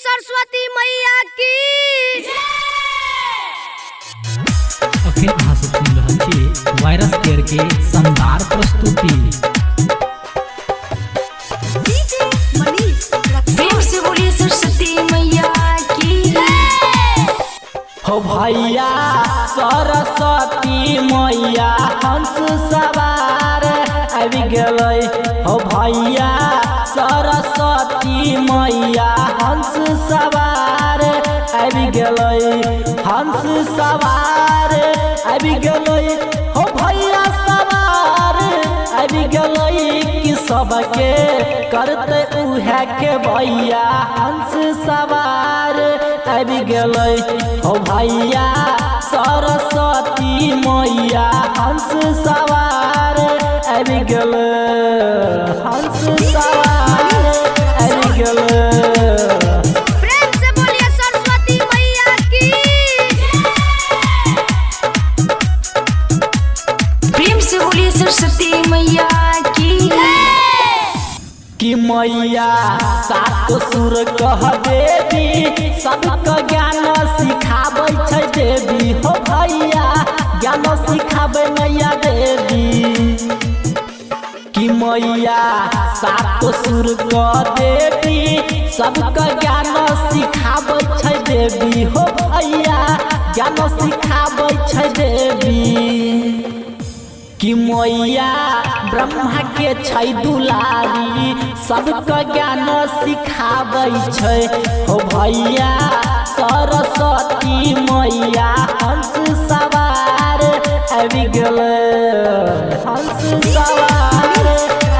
सरस्वती मैया की अखिल अहाँ सब सुनि रहल छी वायरस केयर के शानदार प्रस्तुति। प्रेम से बोलिए सरस्वती मैया की। हो भैया सरस्वती मैया हंस सवार आबि गेलै। हो भैया सरस्वती मैया हंस सवार आबि गेलै। हंस सवार आबि गेलै। हो भैया सवार आबि गेलै कि सबके करते उहे के भैया हंस सवार आबि गेलै। हो भैया सरस्वती मैया हंस सवार आबि गेलै। हंस सवार आबि गेलै। प्रेम से बोलिए सरस्वती मैया की प्रेम से बोलिए सरस्वती मैया की। कि मैया सात सुर कह देवी सबके ज्ञान सिखाबै छै देवी। हो भैया ज्ञान सिखाबै मैया देवी। कि मैया सात सुर कह देवी सबके ज्ञान सिखाबै छै देवी। हो भैया ज्ञान सिखाबै छै देवी। कि मैया ब्रह्मा के छै दुलारी सबके ज्ञान सिखाबै छै। हो भैया सरस्वती मैया हंस सवार आबि गेलै। हंस सवार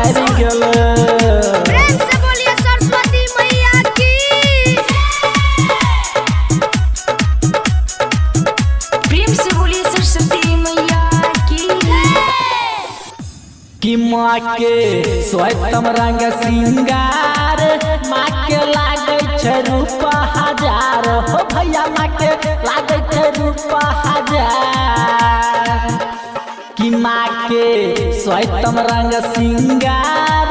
आबि गेलै। प्रेम से बोलिए सरस्वती मैया की प्रेम से बोलिए सरस्वती मैया की। कि माँ के श्वेतम रंग सिंगार माँ के लागे छै रूप हजार। हो भैया माँ के लागे छै रूप हजार। कि माँ के श्वेतम रंग सिंगार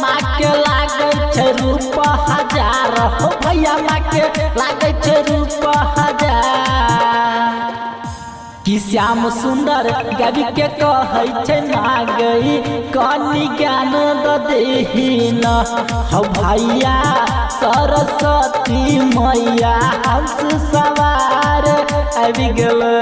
माँ के लागे छै रूप हजार। हो भैया माँ के लागे छै रूप हजार। कि श्याम सुंदर कवि के कहै छै मांगई कनि ज्ञान द देहि न। हो भैया सरस्वती मैया हंस सवार आबि गेलै।